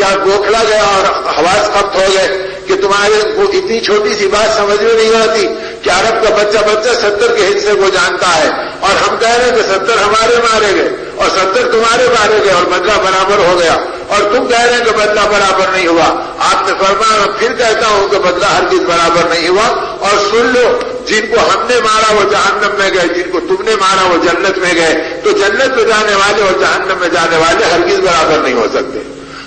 کیا گوکھلا گیا اور حواس ختم ہو گئے کہ تمہارے کو اتنی چھوٹی سی بات سمجھ میں نہیں آتی کہ عرب کا بچہ 70 کے حصے کو جانتا ہے، اور ہم کہہ رہے ہیں کہ 70 ہمارے مارے گئے اور 70 تمہارے مارے گئے اور بدلہ برابر ہو گیا، اور تم کہہ رہے ہیں کہ بدلہ برابر نہیں ہوا۔ آپ نے فرمایا میں پھر کہتا ہوں کہ بدلہ ہرگز برابر نہیں ہوا، اور سن لو جن کو ہم نے مارا وہ جہنم میں گئے، جن کو تم نے مارا وہ جنت میں گئے، تو جنت میں جانے والے اور جہنم میں جانے والے ہرگز برابر نہیں ہو سکتے۔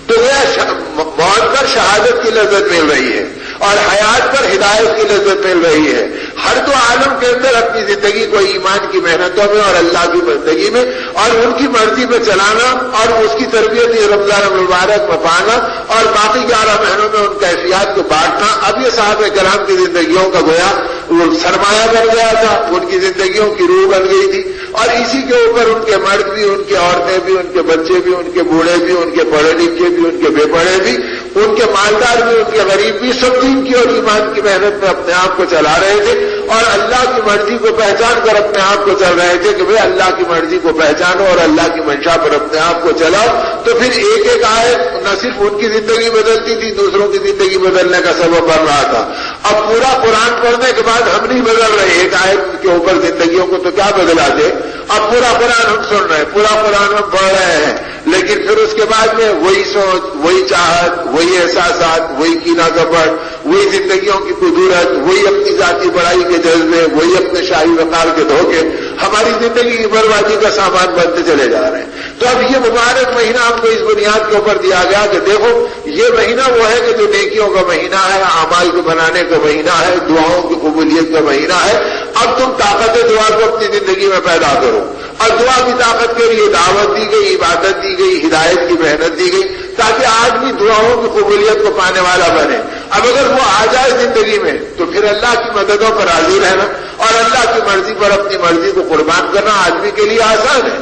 تو یہ موت پر شہادت کی لذت مل رہی ہے اور حیات پر ہدایت کی لذت مل رہی ہے۔ ہر دو عالم کے اندر اپنی زندگی کو ایمان کی محنتوں میں اور اللہ کی بندگی میں اور ان کی مرضی میں چلانا اور اس کی تربیت رمضان المبارک میں پانا اور باقی 11 مہینوں میں ان کیفیات کو بانٹنا، اب یہ صحابہ کرام کی زندگیوں کا گویا وہ سرمایہ بن گیا تھا، ان کی زندگیوں کی روح بن گئی تھی، اور اسی کے اوپر ان کے مرد بھی، ان کی عورتیں بھی، ان کے بچے بھی، ان کے بوڑھے بھی، ان کے پڑھے لکھے بھی، ان کے بے پڑھے بھی، ان کے مالدار بھی، ان کے غریب بھی، سب دین کی اور ایمان کی محنت میں اپنے آپ کو چلا رہے تھے اور اللہ کی مرضی کو پہچان کر اپنے آپ کو چل رہے تھے کہ بھئی اللہ کی مرضی کو پہچانو اور اللہ کی منشا پر اپنے آپ کو چلاؤ۔ تو پھر ایک ایک آیت نہ صرف ان کی زندگی بدلتی تھی، دوسروں کی زندگی بدلنے کا سبب بن رہا تھا۔ اب پورا قرآن پڑھنے کے بعد ہم نہیں بدل رہے ایک آیت کے اوپر زندگیوں کو، تو کیا بدلا دے؟ اب پورا قرآن ہم سن رہے ہیں، پورا قرآن ہم پڑھ رہے ہیں، لیکن پھر اس کے بعد میں وہی سوچ، وہی چاہت، وہی احساسات، وہی کینہ کپٹ، وہی زندگیوں کی قدورت، وہی اپنی ذاتی بڑائی کے جذبے، وہی اپنے شاہی وقار کے دھوکے ہماری زندگی کی بربادی کا سامان بنتے چلے جا رہے ہیں۔ تو اب یہ مبارک مہینہ ہم کو اس بنیاد کے اوپر دیا گیا کہ دیکھو یہ مہینہ وہ ہے کہ جو نیکیوں کا مہینہ ہے، اعمال کو بنانے کا مہینہ ہے، دعاؤں کی قبولیت کا مہینہ ہے۔ اب تم طاقت دعا کو اپنی زندگی میں پیدا کرو، اور دعا کی طاقت کے لیے دعوت دی گئی، عبادت دی گئی، ہدایت کی محنت دی گئی، تاکہ آدمی دعاؤں کی قبولیت کو پانے والا بنے۔ اب اگر وہ آ جائے زندگی میں تو پھر اللہ کی مددوں پر راضی رہنا اور اللہ کی مرضی پر اپنی مرضی کو قربان کرنا آدمی کے لیے آسان ہے۔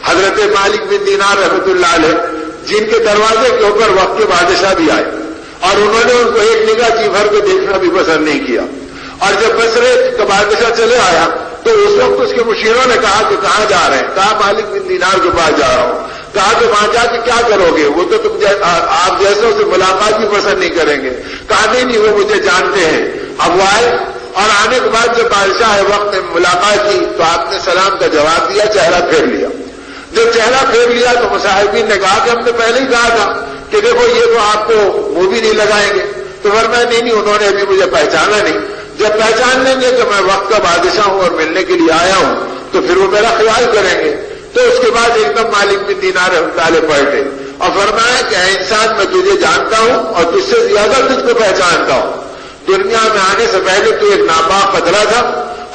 حضرت مالک بن دینار رحمۃ اللہ علیہ، جن کے دروازے کے اوپر وقت کے بادشاہ بھی آئے اور انہوں نے ان کو ایک نگاہ جی بھر کے دیکھنا بھی پسند نہیں کیا، اور جب بصرے کا بادشاہ چلے آیا تو اس وقت اس کے مشیروں نے کہا کہ کہاں جا رہے ہیں؟ کہا مالک بن دینار کے پاس جا رہا ہوں۔ کہا کہ وہاں جا کے کیا کرو گے؟ وہ تو تم آپ جیسوں سے ملاقات بھی پسند نہیں کریں گے۔ کہا نہیں وہ مجھے جانتے ہیں۔ اب وہ آئے اور آنے کے بعد جب بادشاہ وقت نے ملاقات کی تو آپ نے سلام کا جواب دیا، چہرہ پھیر لیا۔ جب چہرہ پھیر لیا تو مصاحبین نے کہا کہ ہم نے پہلے ہی کہا تھا کہ دیکھو یہ تو آپ کو وہ بھی نہیں لگائیں گے۔ تو فرمایا نہیں انہوں نے ابھی مجھے پہچانا نہیں، جب پہچان لیں گے کہ میں وقت کا بادشاہ ہوں اور ملنے کے لیے آیا ہوں تو پھر وہ میرا خیال کریں گے۔ تو اس کے بعد ایک دم مالک بن دینار رحمۃ اللہ پلٹے اور فرمایا کہ اے انسان میں تجھے جانتا ہوں اور تجھ سے زیادہ تجھ کو پہچانتا ہوں۔ دنیا میں آنے سے پہلے تو ایک ناپاک قطرہ تھا،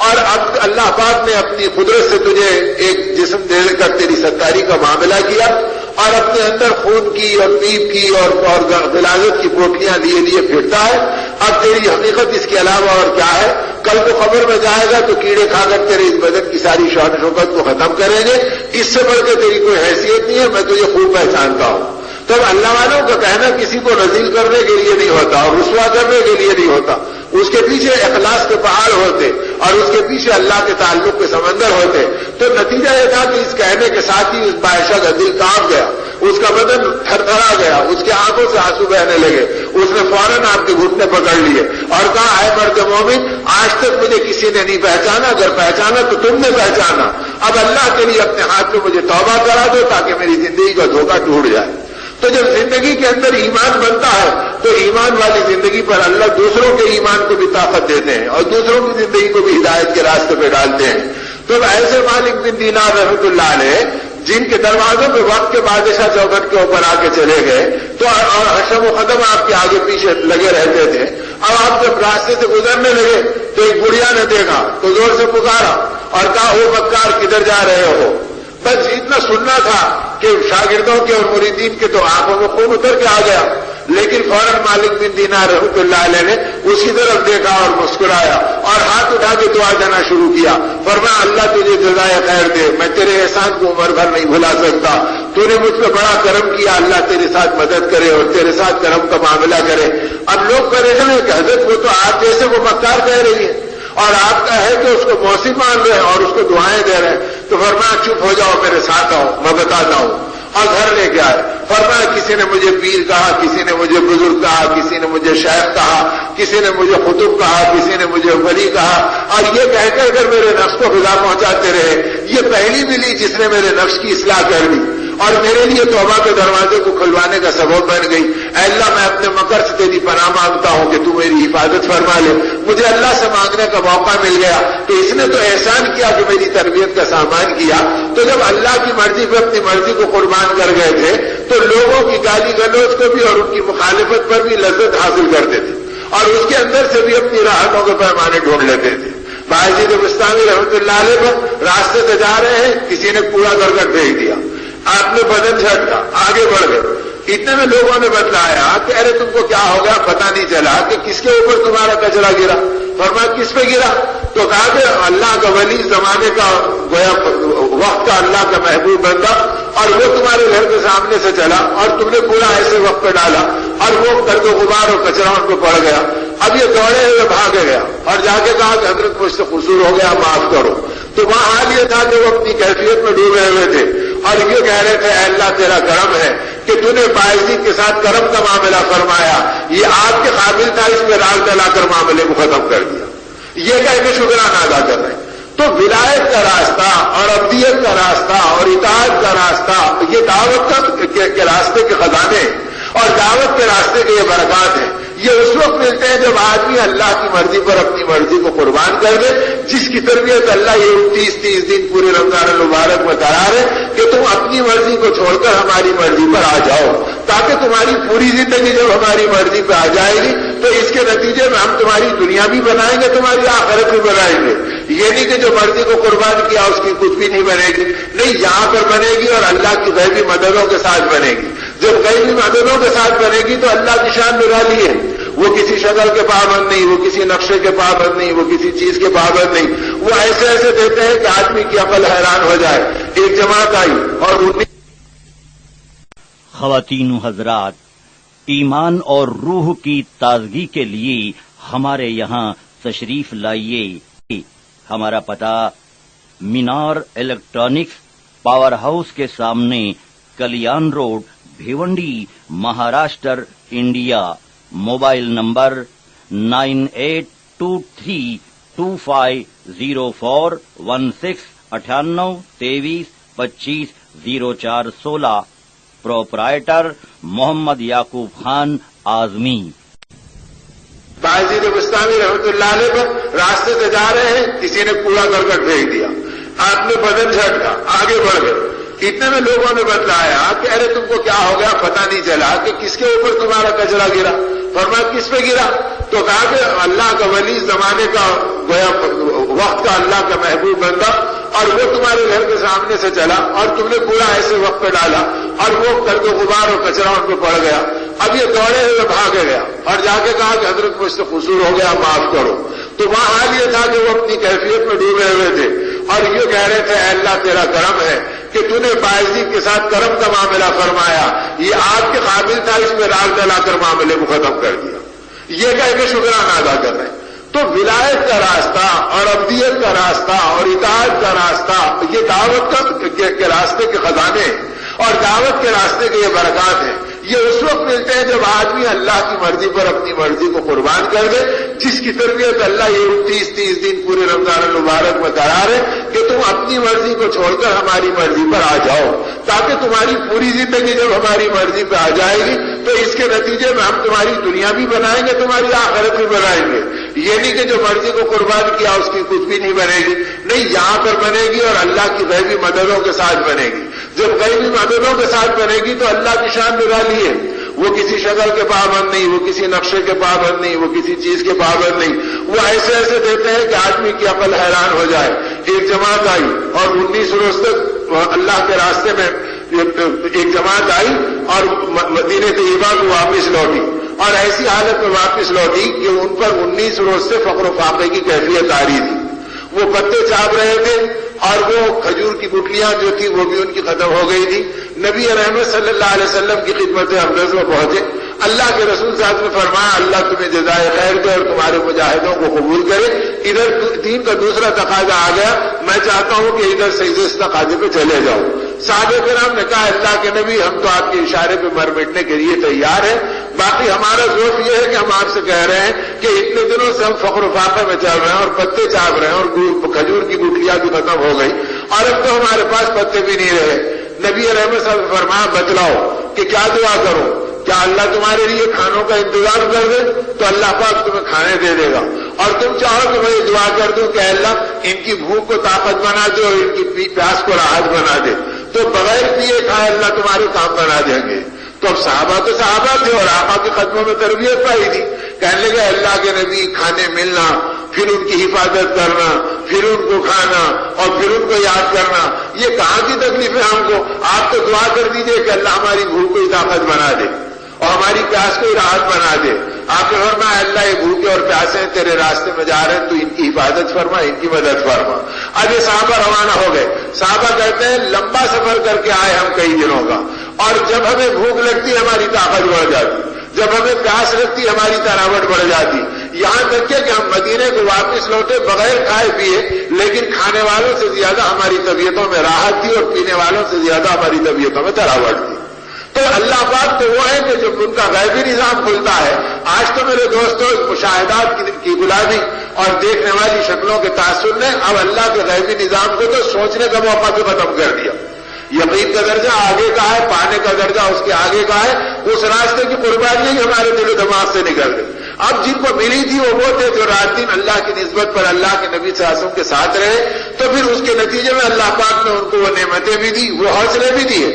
اور اب اللہ پاک نے اپنی قدرت سے تجھے ایک جسم دے کر تیری ستاری کا معاملہ کیا اور اپنے اندر خون کی اور پیپ کی اور غلاظت کی پوٹلیاں لیے لیے پھرتا ہے۔ اب تیری حقیقت اس کے علاوہ اور کیا ہے؟ کل کو خبر میں جائے گا تو کیڑے کھا کر تیرے اس بدن کی ساری شان شوکت کو ختم کریں گے، اس سے بڑھ کے تیری کوئی حیثیت نہیں ہے، میں تجھے خوب پہچانتا ہوں۔ تو اللہ والوں کا کہنا کسی کو رذیل کرنے کے لیے نہیں ہوتا اور رسوا کرنے کے لیے نہیں ہوتا، اس کے پیچھے اخلاص کے پہاڑ ہوتے اور اس کے پیچھے اللہ کے تعلق کے سمندر ہوتے۔ تو نتیجہ یہ تھا کہ اس کہنے کے ساتھ ہی اس بادشاہ کا دل کانپ گیا، اس کا بدن تھر تھرا گیا، اس کی آنکھوں سے آنسو بہنے لگے۔ اس نے فوراً آپ کے گھٹنے پکڑ لیے اور کہا اے مرد مومن، آج تک مجھے کسی نے نہیں پہچانا، اگر پہچانا تو تم نے پہچانا۔ اب اللہ کے لیے اپنے ہاتھ میں مجھے توبہ کرا دو تاکہ میری زندگی کا دھوکہ ٹوٹ جائے۔ تو جب زندگی کے اندر ایمان بنتا ہے تو ایمان والی زندگی پر اللہ دوسروں کے ایمان کو بھی طاقت دیتے ہیں اور دوسروں کی زندگی کو بھی ہدایت کے راستے پہ ڈالتے ہیں۔ تو ایسے مالک بن دینار رحمۃ اللہ علیہ جن کے دروازوں پہ وقت کے بادشاہ چوکھٹ کے اوپر آ کے چلے گئے تو اور حشم و قدم آپ کے آگے پیچھے لگے رہتے تھے۔ اب آپ جب راستے سے گزرنے لگے تو ایک بڑھیا نے دیکھا تو زور سے پکارا اور کہا او مکار کدھر جا رہے ہو؟ بس اتنا سننا تھا کہ شاگردوں کے اور مریدین کے تو آنکھوں میں خون اتر کے آ گیا، لیکن فوراً مالک بن دینار رحمۃ اللہ علیہ نے اسی طرف دیکھا اور مسکرایا اور ہاتھ اٹھا کے دعا دینا شروع کیا۔ فرمایا اللہ تجھے جزائے خیر دے، میں تیرے احسان کو عمر بھر نہیں بھلا سکتا، تو نے مجھ پہ بڑا کرم کیا، اللہ تیرے ساتھ مدد کرے اور تیرے ساتھ کرم کا معاملہ کرے۔ اب لوگ پریشان ہیں کہ حضرت وہ تو آپ جیسے وہ مکار کہہ رہی ہے اور آپ کا ہے کہ اس کو موسی مان رہے ہیں اور اس کو دعائیں دے رہے ہیں۔ تو فرمایا چپ ہو جاؤ، میرے ساتھ آؤ، میں بتاتا ہوں۔ اور گھر لے کے آئے. فرمایا کسی نے مجھے پیر کہا, کسی نے مجھے بزرگ کہا, کسی نے مجھے شیخ کہا, کسی نے مجھے قطب کہا, کسی نے مجھے ولی کہا, اور یہ کہہ کر اگر میرے نفس کو غذا پہنچاتے رہے. یہ پہلی ملی جس نے میرے نفس کی اصلاح کر دی اور میرے لیے توبہ کے دروازے کو کھلوانے کا سبب بن گئی. اے اللہ میں اپنے مکر سے تیری پناہ مانگتا ہوں کہ تو میری حفاظت فرما لے. مجھے اللہ سے مانگنے کا موقع مل گیا تو اس نے تو احسان کیا کہ میری تربیت کا سامان کیا. تو جب اللہ کی مرضی پہ اپنی مرضی کو قربان کر گئے تھے تو لوگوں کی گالی گلوچ کو بھی اور ان کی مخالفت پر بھی لذت حاصل کرتے تھے اور اس کے اندر سے بھی اپنی راحتوں کے پیمانے ڈھونڈ لیتے تھے. باعزید بستانی رحمۃ اللہ علیہ پر راستے سے جا رہے ہیں, کسی نے کوڑا کرکٹ بھیج دیا, آپ نے بدن جھٹکا, آگے بڑھ گئے. اتنے میں لوگوں نے بتلایا کہ ارے تم کو کیا ہو گیا, پتہ نہیں چلا کہ کس کے اوپر تمہارا کچرا گرا. فرمایا کس پہ گرا؟ تو کہا کہ اللہ کا ولی, زمانے کا گویا وقت کا اللہ کا محبوب بندہ, اور وہ تمہارے گھر کے سامنے سے چلا اور تم نے پورا ایسے وقت پہ ڈالا اور وہ گرد و غبار اور کچرا ان کو پڑ گیا. اب یہ دوڑے ہوئے بھاگے گیا اور جا کے کہا کہ حضرت مجھ سے قصور ہو گیا, معاف کرو. تو وہاں حال یہ تھا کہ وہ اپنی کیفیت میں ڈوبے ہوئے تھے اور یہ کہہ رہے تھے اے اللہ تیرا کرم ہے کہ تو نے باعزید کے ساتھ کرم کا معاملہ فرمایا, یہ آپ کے قابل تھا, اس میں رال ڈلا کر معاملے کو ختم کر دیا. یہ کہہ کے شکرانہ ادا کر رہے ہیں. تو ولایت کا راستہ اور ابدیت کا راستہ اور اطاعت کا راستہ, یہ دعوت کے راستے کے خزانے اور دعوت کے راستے کے یہ برکات ہیں. یہ اس وقت ملتے ہیں جب آدمی اللہ کی مرضی پر اپنی مرضی کو قربان کر دے, جس کی تربیت اللہ یہ 30 دن پورے رمضان المبارک میں کرا رہے کہ تم اپنی مرضی کو چھوڑ کر ہماری مرضی پر آ جاؤ, تاکہ تمہاری پوری زندگی جب ہماری مرضی پہ آ جائے گی تو اس کے نتیجے میں ہم تمہاری دنیا بھی بنائیں گے, تمہاری آخرت بھی بنائیں گے. یہ نہیں کہ جو مرضی کو قربان کیا اس کی کچھ بھی نہیں بنے گی, نہیں, یہاں پر بنے گی اور اللہ کی غیبی مددوں کے ساتھ بنے گی. جب غیبی مددوں کے ساتھ بنے گی تو اللہ کی شان نرالی ہے. وہ کسی شکل کے پابند نہیں, وہ کسی نقشے کے پابند نہیں, وہ کسی چیز کے پابند نہیں. وہ ایسے ایسے دیتے ہیں کہ آدمی کی عقل حیران ہو جائے. ایک جماعت آئی اور خواتین و حضرات, ایمان اور روح کی تازگی کے لیے ہمارے یہاں تشریف لائیے. ہمارا پتہ مینار الیکٹرانکس پاور ہاؤس کے سامنے, Kalyan road, Bhiwandi, Maharashtra, India. Mobile number 9823250416 9823250416. Proprietor Mohammad Yaqub Khan Azmi. باعزید بستانی رحمۃ اللہ علیہ پر راستے سے جا رہے ہیں, کسی نے کوڑا کرکٹ بھیج دیا, آپ نے بدن جھٹکا, آگے بڑھ گئے. اتنے میں لوگوں نے بتلایا کہ ارے تم کو کیا ہو گیا, پتہ نہیں چلا کہ کس کے اوپر تمہارا کچرا گرا. فرمایا کس پہ گرا؟ تو کہا کہ اللہ کا ولی, زمانے کا گویا وقت کا اللہ کا محبوب بندہ, اور وہ تمہارے گھر کے سامنے سے چلا اور تم نے پورا ایسے وقت پہ ڈالا اور وہ گرد و غبار اور کچرا ان کو پڑ گیا. اب یہ دوڑے ہوئے بھاگے گیا اور جا کے کہا کہ حضرت مجھ سے قصور ہو گیا, معاف کرو. تو وہاں حال یہ تھا کہ وہ اپنی کیفیت میں ڈوبے ہوئے تھے اور یہ کہہ رہے تھے اے اللہ تیرا کرم ہے کہ تو نے باعزید کے ساتھ کرم کا معاملہ فرمایا, یہ آپ کے قابل تھا, اس میں رال ڈلا کر معاملے کو ختم کر دیا. یہ کہہ کے شکرانہ ادا کر رہے ہیں. تو ولایت کا راستہ اور ابدیت کا راستہ اور اطاعت کا راستہ, یہ دعوت کے راستے کے خزانے اور دعوت کے راستے کے یہ برکات ہیں. یہ اس وقت ملتے ہیں جب آدمی اللہ کی مرضی پر اپنی مرضی کو قربان کر دے, جس کی تربیت اللہ یہ 30 دن پورے رمضان المبارک میں کرا رہے کہ تم اپنی مرضی کو چھوڑ کر ہماری مرضی پر آ جاؤ, تاکہ تمہاری پوری زندگی جب ہماری مرضی پہ آ جائے گی تو اس کے نتیجے میں ہم تمہاری دنیا بھی بنائیں گے, تمہاری آخرت بھی بنائیں گے. یہ نہیں کہ جو مرضی کو قربان کیا اس کی کچھ بھی نہیں بنے گی, نہیں, یہاں پر بنے گی اور اللہ کی غیبی مددوں کے ساتھ بنے گی. جب غیبی مددوں کے ساتھ بنے گی تو اللہ کی شان نرالی ہے. وہ کسی شکل کے پابند نہیں, وہ کسی نقشے کے پابند نہیں, وہ کسی چیز کے پابند نہیں. وہ ایسے ایسے دیتے ہیں کہ آدمی کی عقل حیران ہو جائے. ایک جماعت آئی اور 19 روز تک اللہ کے راستے میں ایک جماعت آئی اور مدینہ طیبہ کو واپس لوٹی, اور ایسی حالت میں واپس لوٹی کہ ان پر 19 روز سے فقر و فاقے کی کیفیت آ رہی تھی. وہ پتے چاپ رہے تھے اور وہ کھجور کی گٹلیاں جو تھی وہ بھی ان کی ختم ہو گئی تھی. نبی رحمت صلی اللہ علیہ وسلم کی خدمت افضل میں پہنچے. اللہ کے رسول صاحب نے فرمایا اللہ تمہیں جزائے خیر دے اور تمہارے مجاہدوں کو قبول کرے. ادھر دین کا دوسرا تقاضا آ گیا, میں چاہتا ہوں کہ ادھر سے اس تقاضے پہ چلے جاؤ. صحابہ کرام نے کہا اللہ کے نبی ہم تو آپ کے اشارے پہ مر مٹنے کے لیے تیار ہیں، باقی ہمارا ذوق یہ ہے کہ ہم آپ سے کہہ رہے ہیں کہ اتنے دنوں سے ہم فخر و فاقہ میں چل رہے ہیں اور پتے چاپ رہے ہیں اور کھجور کی گٹلیاں بھی ختم ہو گئی اور اب تو ہمارے پاس پتے بھی نہیں رہے۔ نبی رحمت صاحب نے فرمایا بتلاؤ کہ کیا دعا کروں، کیا اللہ تمہارے لیے کھانوں کا انتظام کر دے تو اللہ پاک تمہیں کھانے دے دے گا، اور تم چاہو کہ میں یہ دعا کر دوں کہ اللہ ان کی بھوک کو طاقت بنا دے اور ان کی پیاس کو راحت بنا دے، تو بغیر پیے کھائے اللہ تمہارے کام بنا دیں گے۔ تو اب صحابہ تو صحابہ تھے اور آقا کے قدموں میں تربیت پائی تھی، کہنے لگے اللہ کے نبی کھانے ملنا، پھر ان کی حفاظت کرنا، پھر ان کو کھانا اور پھر ان کو یاد کرنا، یہ کہاں کی تکلیف ہے ہم کو؟ آپ تو دعا کر دیجئے کہ اللہ ہماری بھوک کو طاقت بنا دے اور ہماری پیاس کو راحت بنا دے۔ آپ نے فرمایا اللہ یہ بھوکے اور پیاسے ہیں تیرے راستے میں جا رہے ہیں تو ان کی حفاظت فرما، ان کی مدد فرما۔ اب یہ صحابہ روانہ ہو گئے۔ صحابہ کہتے ہیں لمبا سفر کر کے آئے ہم کئی دنوں کا، اور جب ہمیں بھوک لگتی ہماری طاقت بڑھ جاتی، جب ہمیں پیاس لگتی ہماری تراوٹ بڑھ جاتی، یہاں تک کہ ہم مدینے کو واپس لوٹے بغیر کھائے پیے، لیکن کھانے والوں سے زیادہ ہماری طبیعتوں میں راحت تھی اور پینے والوں سے زیادہ ہماری طبیعتوں میں تراوٹ تھی۔ تو اللہ پاک تو وہ ہے کہ جب ان کا غیبی نظام کھلتا ہے۔ آج تو میرے دوستوں مشاہدات کی گلابی اور دیکھنے والی شکلوں کے تاثر نے اب اللہ کے غیبی نظام کو تو سوچنے کا موقع بھی ختم کر دیا۔ یقین کا درجہ آگے کا ہے، پانے کا درجہ اس کے آگے کا ہے، اس راستے کی قربانی ہی ہمارے دل و دماغ سے نکل گئی۔ اب جن کو ملی تھی وہ تھے جو رات دن اللہ کی نسبت پر اللہ کے نبی صلی اللہ علیہ وسلم کے ساتھ رہے، تو پھر اس کے نتیجے میں اللہ پاک نے ان کو وہ نعمتیں بھی دی، وہ حوصلے بھی دیے،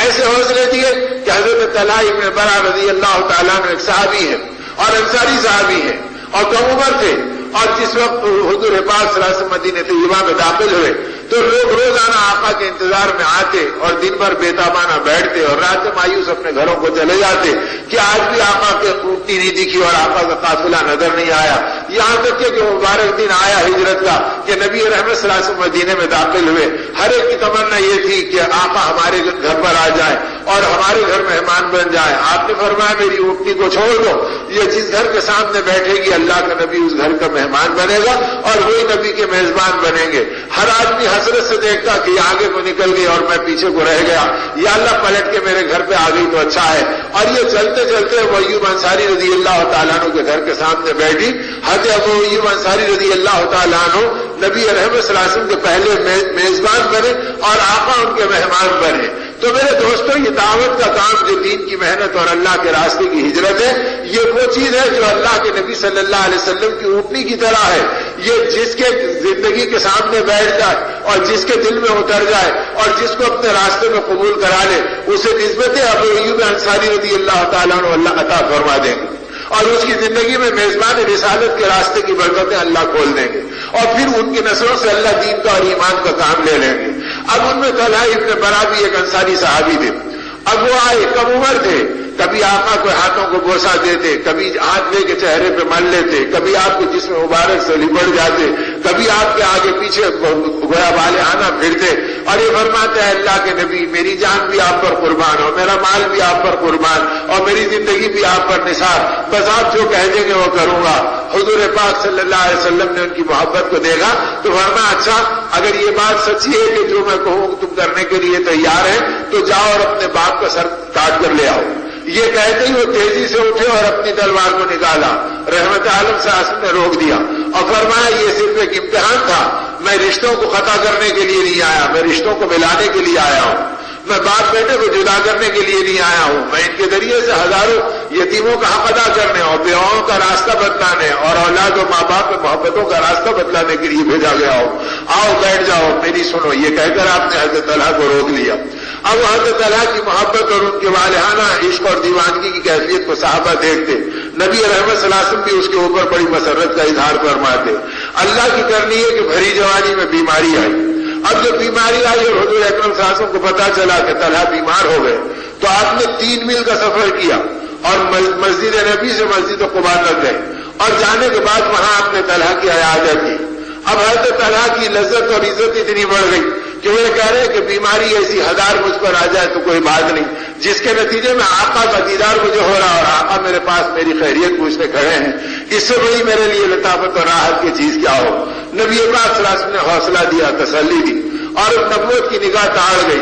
ایسے حوصلے دیے کہ حضرت طلحہ ابن برا رضی اللہ تعالیٰ عنہ ایک صحابی ہے اور انصاری صحابی ہے اور کم عمر تھے، اور جس وقت حضور پاک صلی اللہ علیہ وسلم مدینہ طیبہ میں داخل ہوئے تو لوگ روزانہ آقا کے انتظار میں آتے اور دن بھر بےتابانہ بیٹھتے اور رات میں مایوس اپنے گھروں کو چلے جاتے کہ آج بھی آقا کے اونٹنی نہیں دکھی اور آقا کا قافلہ نظر نہیں آیا، یہاں تک کہ مبارک دن آیا ہجرت کا کہ نبی رحمت صلی اللہ علیہ وسلم مدینے میں داخل ہوئے، ہر ایک کی تمنا یہ تھی کہ آقا ہمارے گھر پر آ جائیں اور ہمارے گھر مہمان بن جائیں۔ آپ نے فرمایا میری اونٹنی کو چھوڑ دو، یہ جس گھر کے سامنے بیٹھے گی اللہ کا نبی اس گھر کا مہمان بنے گا اور وہی نبی کے میزبان بنیں گے۔ ہر آدمی حسرت سے دیکھتا کہ یہ آگے کو نکل گئی اور میں پیچھے کو رہ گیا، یا اللہ پلٹ کے میرے گھر پہ آ گئی تو اچھا ہے۔ اور یہ چلتے چلتے ابو ایوب انصاری رضی اللہ تعالیٰ عنہ کے گھر کے سامنے بیٹھی۔ حضرت ابو ایوب انصاری رضی اللہ تعالیٰ عنہ نبی رحمت صلی اللہ علیہ وسلم کے پہلے میزبان بنے اور آقا ان کے مہمان بنے۔ تو میرے دوستوں یہ دعوت کا کام جو دین کی محنت اور اللہ کے راستے کی ہجرت ہے، یہ وہ چیز ہے جو اللہ کے نبی صلی اللہ علیہ وسلم کی اونٹنی کی طرح ہے۔ یہ جس کے زندگی کے سامنے بیٹھ جائے اور جس کے دل میں اتر جائے اور جس کو اپنے راستے میں قبول کرا لے، اسے نسبت ابو ایوب انصاری رضی اللہ تعالیٰ عنہ اللہ عطا فرما دیں گے اور اس کی زندگی میں میزبان رسالت کے راستے کی برکتیں اللہ کھول دیں گے اور پھر ان کی نسلوں سے اللہ دین کا اور ایمان کا کام لے لیں گے۔ اب ان میں طلحہ ابن برا بھی ایک انصاری صحابی تھے۔ اب وہ آئے، کم عمر تھے، کبھی آقا کو ہاتھوں کو بوسہ دیتے، کبھی ہاتھ لے کے چہرے پہ مل لیتے، کبھی آپ کے جسم مبارک سے لپٹ جاتے، کبھی آپ کے آگے پیچھے گویا والے آنا پھرتے اور یہ فرماتے ہیں اللہ کے نبی میری جان بھی آپ پر قربان ہو، میرا مال بھی آپ پر قربان اور میری زندگی بھی آپ پر نثار، بس آپ جو کہہ دیں گے وہ کروں گا۔ حضور پاک صلی اللہ علیہ وسلم نے ان کی محبت کو دیکھا تو فرمایا اچھا اگر یہ بات سچی ہے کہ جو میں کہوں تم کرنے کے لیے تیار ہیں تو جاؤ اور اپنے باپ کا سر کاٹ کر لے آؤ۔ یہ کہتے ہی وہ تیزی سے اٹھے اور اپنی تلوار کو نکالا۔ رحمت عالم صلی اللہ علیہ وسلم نے روک دیا اور فرمایا یہ صرف ایک امتحان تھا، میں رشتوں کو قطع کرنے کے لیے نہیں آیا، میں رشتوں کو ملانے کے لیے آیا ہوں، میں باپ بیٹے کو جدا کرنے کے لیے نہیں آیا ہوں، میں ان کے ذریعے سے ہزاروں یتیموں کا حق ادا کرنے اور بیواؤں کا راستہ بتلانے اور اولاد و ماں باپ میں محبتوں کا راستہ بتلانے کے لیے بھیجا گیا ہوں، آؤ بیٹھ جاؤ میری سنو۔ یہ کہہ کر آپ نے حضرت طلحہ کو روک لیا۔ اب حضرت طلحہ کی محبت اور ان کے والہانہ عشق اور دیوانگی کی کیفیت کو صحابہ دیکھتے، نبی رحمت صلی اللہ علیہ وسلم بھی اس کے اوپر بڑی مسرت کا اظہار فرماتے۔ اللہ کی کرنی ہے کہ بھری جوانی میں بیماری آئی۔ اب جب بیماری آئی اور حضور اکرم صلی اللہ علیہ وسلم کو پتا چلا کہ طلحہ بیمار ہو گئے تو آپ نے 3 میل کا سفر کیا اور مسجد نبی سے مسجد قباء تک گئے اور جانے کے بعد وہاں آپ نے طلحہ کی عیادت کی۔ اب حضرت طلحہ کی لذت اور عزت اتنی بڑھ گئی کہ وہ یہ کہہ رہے ہیں کہ بیماری ایسی 1000 مجھ پر آ جائے تو کوئی بات نہیں، جس کے نتیجے میں آقا کا دیدار مجھے ہو رہا اور آقا میرے پاس میری خیریت پوچھنے کھڑے ہیں، اس سے بڑی میرے لیے لطافت اور راحت کی چیز کیا ہو۔ نبی پاک صلی اللہ علیہ وسلم نے حوصلہ دیا، تسلی دی اور نبوت کی نگاہ ٹاڑ گئی۔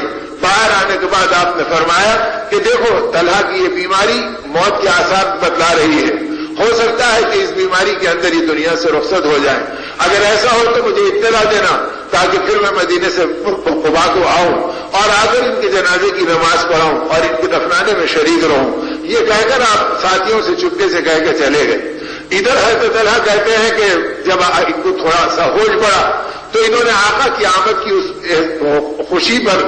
باہر آنے کے بعد آپ نے فرمایا کہ دیکھو طلحہ کی یہ بیماری موت کے آثار بتلا رہی ہے، ہو سکتا ہے کہ اس بیماری کے اندر ہی دنیا سے رخصت ہو جائے، اگر ایسا ہو تو مجھے اطلاع دینا تاکہ پھر میں مدینے سے قباء کو آؤں اور آ کر ان کے جنازے کی نماز پڑھاؤں اور ان کے دفنانے میں شریک رہوں۔ یہ کہہ کر آپ ساتھیوں سے چپکے سے کہہ کے چلے گئے۔ ادھر حضرت طلحہ کہتے ہیں کہ جب ان کو تھوڑا سا ہوش پڑا تو انہوں نے آقا کی آمد کی اس خوشی پر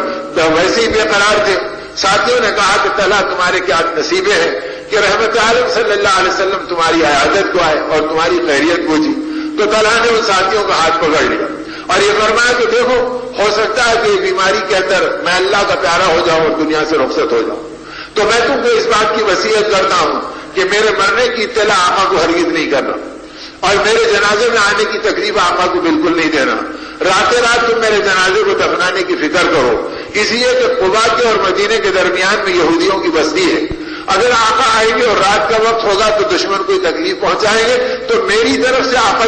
ویسے ہی بے قرار تھے۔ ساتھیوں نے کہا کہ طلحہ تمہارے کیا نصیبے ہیں کہ رحمت عالم صلی اللہ علیہ وسلم تمہاری عیادت کو آئے اور تمہاری خیریت پوچھی۔ تو طلحہ نے ان ساتھیوں کا ہاتھ پکڑ لیا اور یہ فرمایا کہ دیکھو ہو سکتا ہے کہ بیماری کے اندر میں اللہ کا پیارا ہو جاؤں اور دنیا سے رخصت ہو جاؤں، تو میں تم کو اس بات کی وصیت کرتا ہوں کہ میرے مرنے کی اطلاع آقا کو ہرگز نہیں کرنا اور میرے جنازے میں آنے کی تکلیف آقا کو بالکل نہیں دینا۔ رات تم میرے جنازے کو دفنانے کی فکر کرو، اس لیے کہ قباء کے اور مدینے کے درمیان میں یہودیوں کی بستی ہے، اگر آقا آئیں گے اور رات کا وقت ہوگا تو دشمن کو تکلیف پہنچائیں گے، تو میری طرف سے آقا